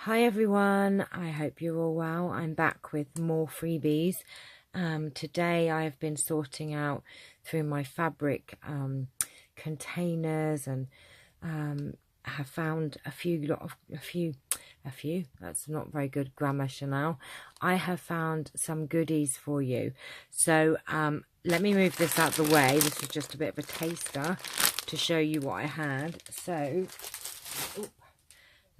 Hi everyone, I hope you're all well. I'm back with more freebies. Today I have been sorting out through my fabric containers and have found a few, that's not very good grammar, Chanel. I have found some goodies for you. So let me move this out the way. This was just a bit of a taster to show you what I had. So,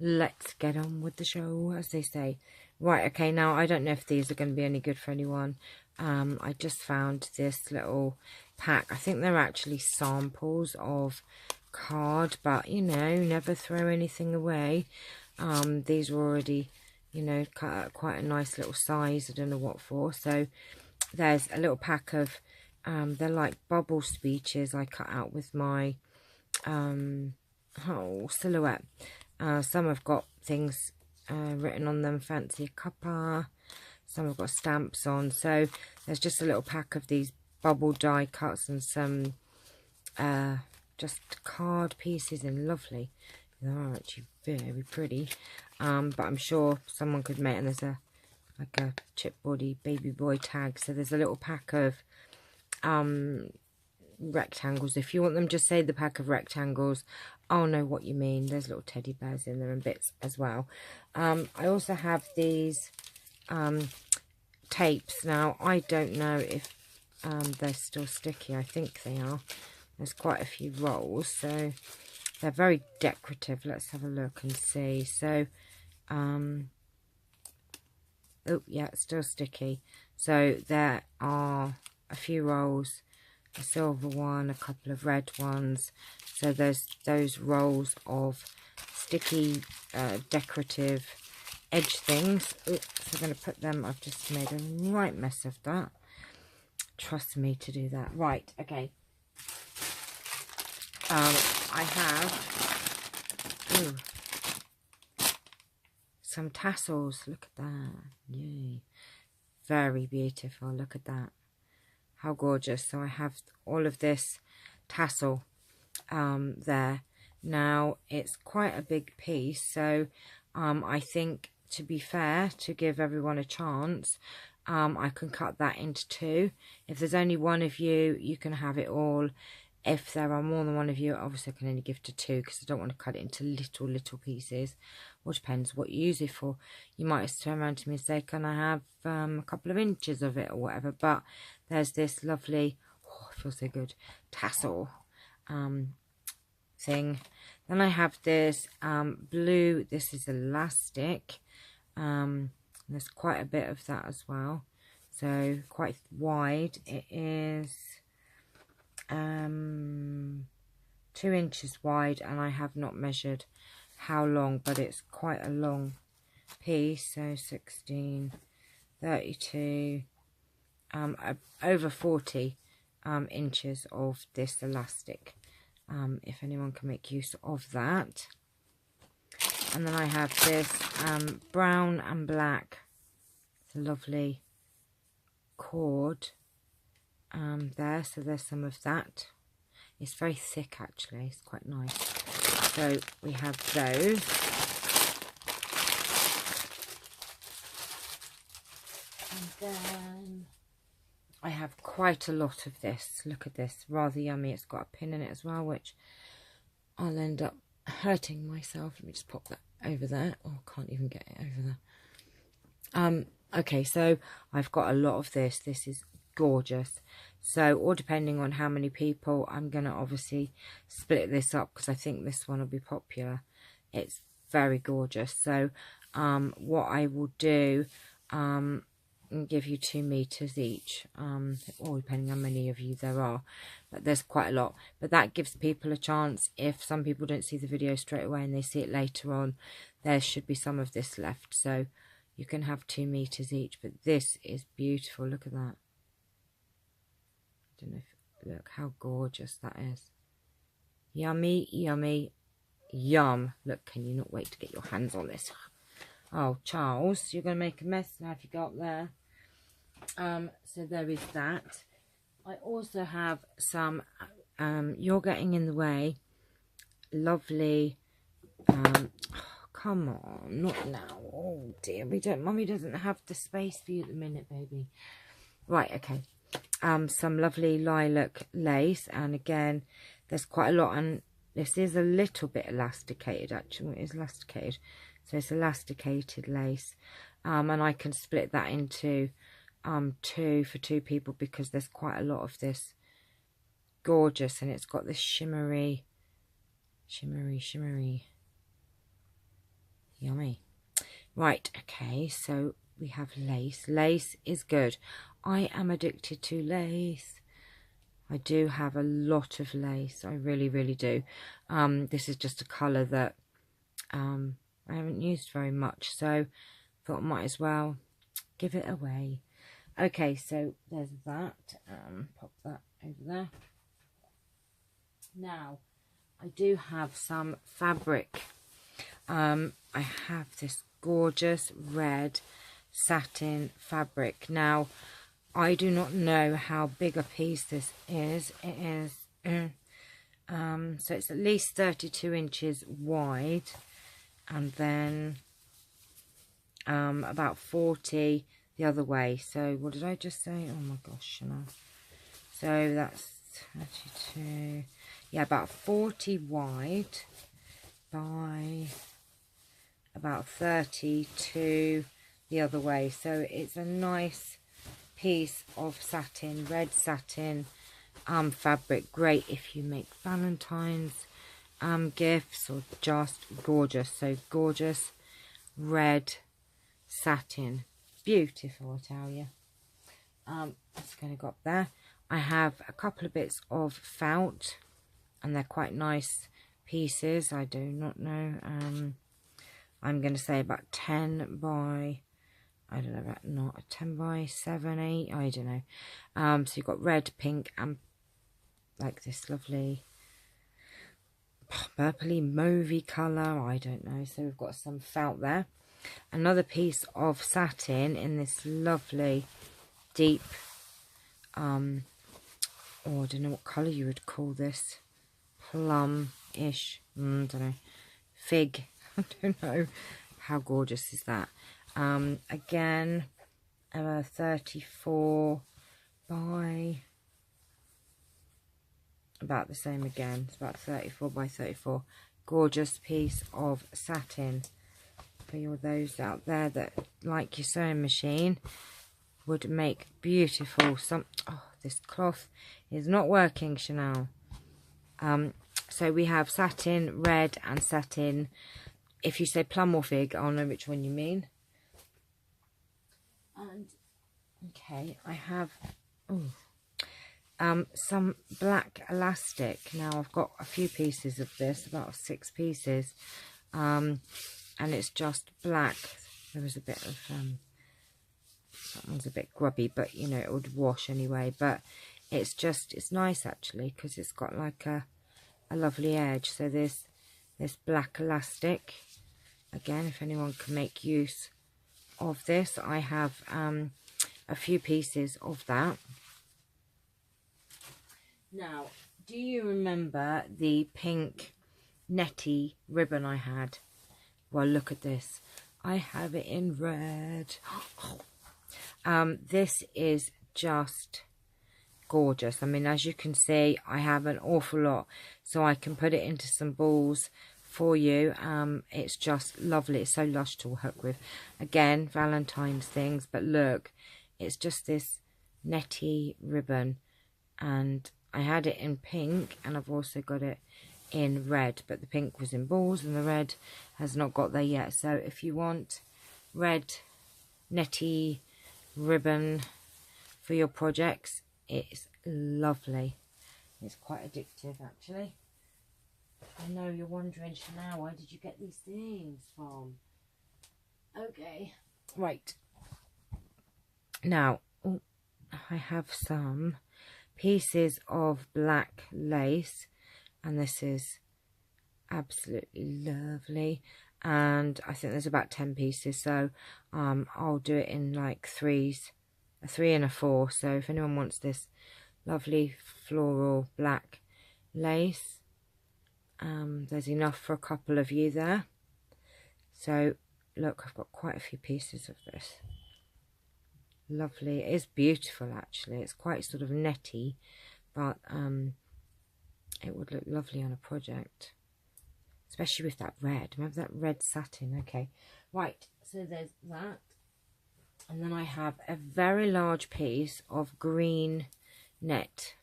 let's get on with the show, as they say. Right, okay, now I don't know if these are going to be any good for anyone. I just found this little pack. I think they're actually samples of card, but, you know, never throw anything away. These were already, you know, cut out quite a nice little size. I don't know what for. So there's a little pack of, they're like bubble speeches I cut out with my silhouette. Some have got things written on them, fancy cuppa. Some have got stamps on. So there's just a little pack of these bubble die cuts and some just card pieces, and lovely. They are actually very pretty. But I'm sure someone could make, and there's like a chipboardy baby boy tag. So there's a little pack of rectangles. If you want them, just say the pack of rectangles. I'll know what you mean. There's little teddy bears in there and bits as well. I also have these tapes. Now I don't know if they're still sticky. I think they are. There's quite a few rolls, so they're very decorative. Let's have a look and see. So oh yeah, it's still sticky. So there are a few rolls, a silver one, a couple of red ones. So there's those rolls of sticky decorative edge things. Oops, so I'm going to put them, I've just made a right mess of that. Trust me to do that. Right, okay. I have some tassels. Look at that. Yay. Very beautiful. Look at that. How gorgeous. So I have all of this tassel there. Now it's quite a big piece, so I think, to be fair, to give everyone a chance, I can cut that into two. If there's only one of you, you can have it all. If there are more than one of you, obviously I can only give to two, because I don't want to cut it into little pieces. Well, depends what you use it for. You might turn around to me and say, can I have a couple of inches of it or whatever? But there's this lovely, oh, it feels so good, tassel thing. Then I have this blue, this is elastic. There's quite a bit of that as well. So quite wide. It is 2 inches wide, and I have not measured how long, but it's quite a long piece. So 16, 32, over 40 inches of this elastic, if anyone can make use of that. And then I have this brown and black, it's a lovely cord there. So there's some of that. It's very thick, actually. It's quite nice. So we have those. And then I have quite a lot of this. Look at this. Rather yummy. It's got a pin in it as well, which I'll end up hurting myself. Let me just pop that over there. Oh, I can't even get it over there. Okay, so I've got a lot of this. This is gorgeous. So, all depending on how many people, I'm going to obviously split this up, because I think this one will be popular. It's very gorgeous. So, what I will do, give you 2 meters each, or depending on how many of you there are, but there's quite a lot. But that gives people a chance. If some people don't see the video straight away and they see it later on, there should be some of this left. So you can have 2 meters each, but this is beautiful. Look at that. I don't know if, look how gorgeous that is. Yummy, yummy, yum. Look, can you not wait to get your hands on this? Oh, Charles, you're going to make a mess now if you go up there. So there is that. I also have some, you're getting in the way, lovely, oh Come on, not now. Oh dear, Mummy doesn't have the space for you at the minute, baby. Right, okay. Some lovely lilac lace, and again, there's quite a lot, and this is a little bit elasticated, actually. It is elasticated, so it's elasticated lace, and I can split that into two for two people, because there's quite a lot of this. Gorgeous, and it's got this shimmery, yummy. Right, okay, so we have lace. Lace is good. I am addicted to lace. I do have a lot of lace. I really, really do. This is just a colour that I haven't used very much, so thought I might as well give it away. Okay, so there's that. Pop that over there. Now, I do have some fabric. I have this gorgeous red satin fabric. Now, I do not know how big a piece this is. It is, so it's at least 32 inches wide, and then about 40 the other way. So, what did I just say? Oh my gosh, Chanel. So, that's 32... yeah, about 40 wide by about 32 the other way. So it's a nice piece of satin, red satin fabric. Great if you make Valentine's gifts, or just gorgeous. So gorgeous red satin. Beautiful, I tell you. That's going to go up there. I have a couple of bits of felt, and they're quite nice pieces. I do not know. I'm going to say about 10 by, I don't know, about not 10 by 7, 8, I don't know. So you've got red, pink, and like this lovely purpley mauvey colour. I don't know. So we've got some felt there. Another piece of satin in this lovely deep, oh, I don't know what colour you would call this. Plum-ish, I don't know, fig, I don't know. How gorgeous is that? Again, 34 by about the same again. It's about 34 by 34. Gorgeous piece of satin for those out there that like your sewing machine. Would make beautiful oh, this cloth is not working, Chanel. So we have satin, red, and satin. If you say plum or fig, I'll know which one you mean. And okay, I have some black elastic. Now I've got a few pieces of this, about 6 pieces, and it's just black. There was a bit of that one's a bit grubby, but you know it would wash anyway. But it's nice actually, because it's got like a lovely edge. So this black elastic, again, if anyone can make use of this, I have a few pieces of that. Now, do you remember the pink netty ribbon I had? Well, look at this. I have it in red. This is just gorgeous. I mean, as you can see, I have an awful lot, so I can put it into some balls for you. It's just lovely. It's so lush to work with. Again, Valentine's things, but look, it's just this netty ribbon, and I had it in pink, and I've also got it in red, but the pink was in balls and the red has not got there yet. So if you want red netty ribbon for your projects, it's lovely. It's quite addictive actually. I know you're wondering, Chanel, where did you get these things from? Okay, right, now I have some pieces of black lace, and this is absolutely lovely, and I think there's about 10 pieces, so I'll do it in like threes, a 3 and a 4. So if anyone wants this lovely floral black lace, there's enough for a couple of you there. So look, I've got quite a few pieces of this. Lovely. It is beautiful actually. It's quite sort of netty, but it would look lovely on a project, especially with that red. Remember that red satin? Okay, right, so there's that. And then I have a very large piece of green net.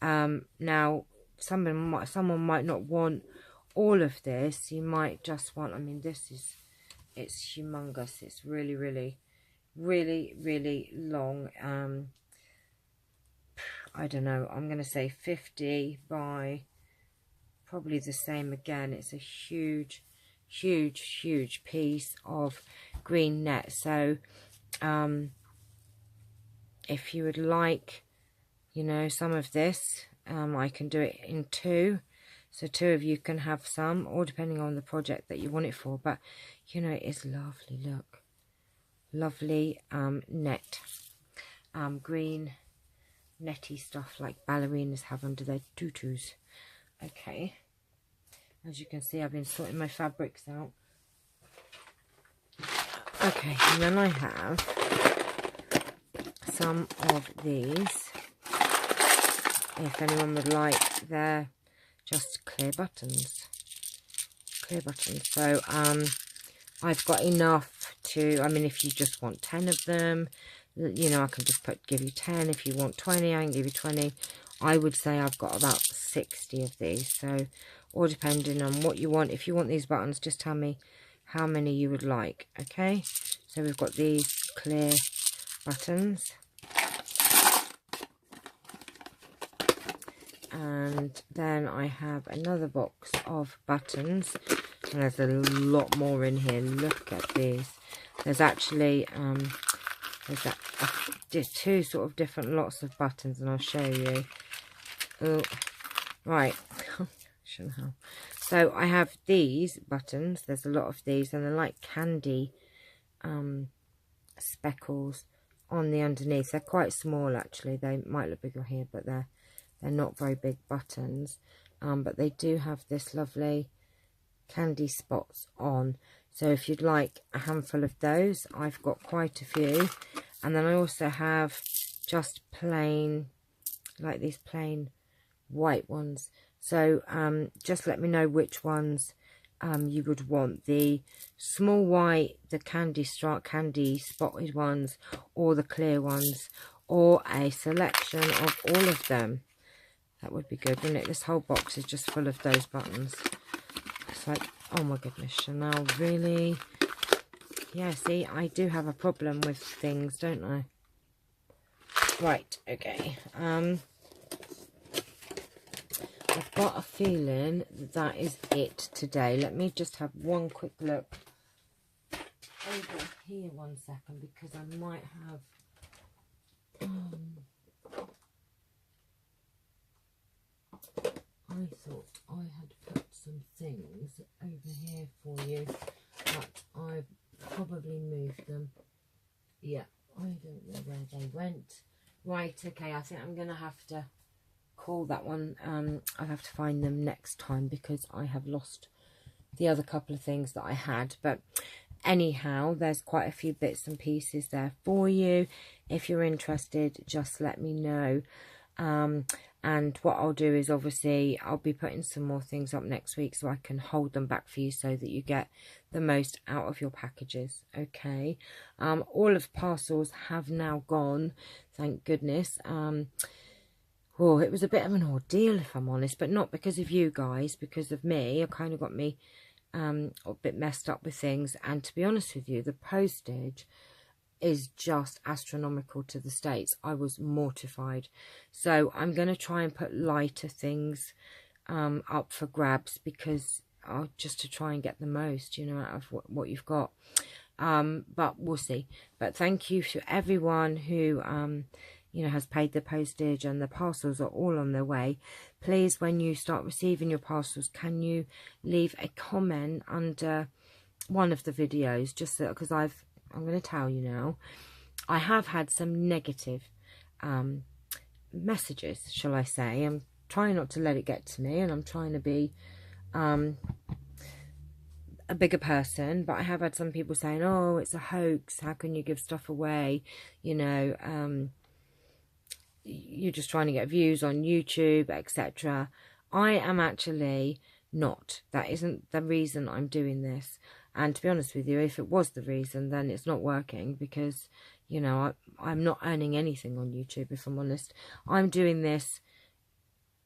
Now someone might not want all of this. You might just want, I mean, it's humongous. It's really, really, really, really long. I don't know, I'm going to say 50 by probably the same again. It's a huge, huge, huge piece of green net. So if you would like, you know, some of this, I can do it in 2. So 2 of you can have some, or depending on the project that you want it for. But, you know, it is lovely, look. Lovely net. Green netty stuff like ballerinas have under their tutus. Okay. As you can see, I've been sorting my fabrics out. Okay, and then I have some of these. If anyone would like, they're just clear buttons. Clear buttons. So I've got enough to, I mean, if you just want 10 of them, you know, I can just give you 10. If you want 20, I can give you 20. I would say I've got about 60 of these. So, or depending on what you want. If you want these buttons, just tell me how many you would like. Okay. So we've got these clear buttons. And then I have another box of buttons. And there's a lot more in here. Look at these. There's actually there's 2 sort of different lots of buttons, and I'll show you. Oh, right. So I have these buttons. There's a lot of these, and they're like candy speckles on the underneath. They're quite small actually. They might look bigger here, but they're not very big buttons. But they do have this lovely candy spots on. So if you'd like a handful of those, I've got quite a few. And then I also have just plain, like these plain white ones. So just let me know which ones you would want. The small white, the candy spotted ones, or the clear ones, or a selection of all of them. That would be good, wouldn't it? This whole box is just full of those buttons. It's like, oh my goodness, Chanel, really? Yeah, see, I do have a problem with things, don't I? Right, okay. I've got a feeling that is it today. Let me just have one quick look over here 1 second, because I might have... I thought I had put some things over here for you, but I've probably moved them. Yeah, I don't know where they went. Right, okay, I think I'm going to have to call that one. I'll have to find them next time, because I have lost the other couple of things that I had. But anyhow, there's quite a few bits and pieces there for you. If you're interested, just let me know. And what I'll do is, obviously, I'll be putting some more things up next week, so I can hold them back for you so that you get the most out of your packages. Okay. All of parcels have now gone, thank goodness. Oh, it was a bit of an ordeal, if I'm honest, but not because of you guys, because of me. It kind of got me a bit messed up with things. And to be honest with you, the postage is just astronomical to the States. I was mortified. So I'm going to try and put lighter things up for grabs, because just to try and get the most, you know, out of what you've got. But we'll see. But thank you to everyone who you know, has paid the postage, and the parcels are all on their way. Please, when you start receiving your parcels, can you leave a comment under one of the videos, just so, because I'm going to tell you now, I have had some negative messages, shall I say. I'm trying not to let it get to me, and I'm trying to be a bigger person, but I have had some people saying, oh, it's a hoax, how can you give stuff away, you know, you're just trying to get views on YouTube, etc. I am actually not. That isn't the reason I'm doing this. And to be honest with you, if it was the reason, then it's not working, because, you know, I'm not earning anything on YouTube, if I'm honest. I'm doing this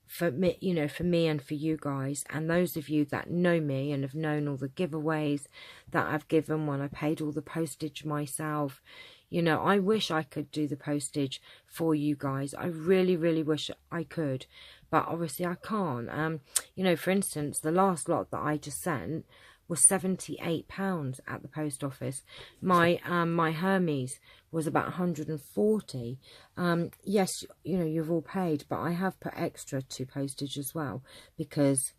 for me, you know, for me and for you guys, and those of you that know me and have known all the giveaways that I've given when I paid all the postage myself. You know, I wish I could do the postage for you guys. I really, really wish I could, but obviously I can't. You know, for instance, the last lot that I just sent was £78 at the post office. My my Hermes was about 140. Yes, you know, you've all paid, but I have put extra to postage as well, because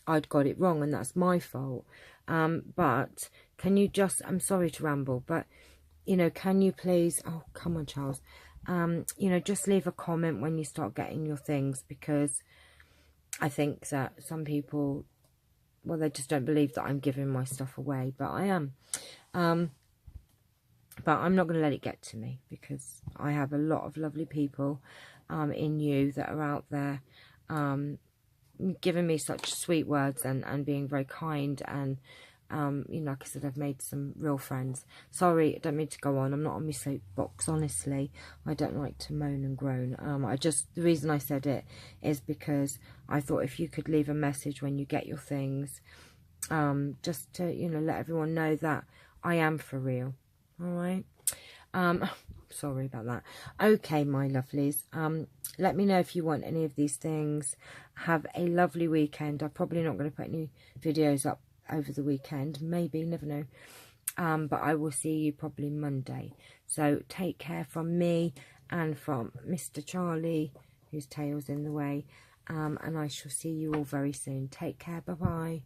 I'd got it wrong, and that's my fault. But can you just, I'm sorry to ramble, but, you know, can you please, oh, come on, Charles, you know, just leave a comment when you start getting your things, because I think that some people, well, they just don't believe that I'm giving my stuff away, but I am. But I'm not going to let it get to me, because I have a lot of lovely people in you that are out there giving me such sweet words and being very kind, and you know, like I said, I've made some real friends. Sorry, I don't mean to go on. I'm not on my soapbox, honestly. I don't like to moan and groan. The reason I said it is because I thought if you could leave a message when you get your things, just to, you know, let everyone know that I am for real. All right. Sorry about that. Okay, my lovelies. Let me know if you want any of these things. Have a lovely weekend. I'm probably not going to put any videos up over the weekend. Maybe, never know. But I will see you probably Monday. So take care from me and from Mr. Charlie, whose tail's in the way. And I shall see you all very soon. Take care. Bye-bye.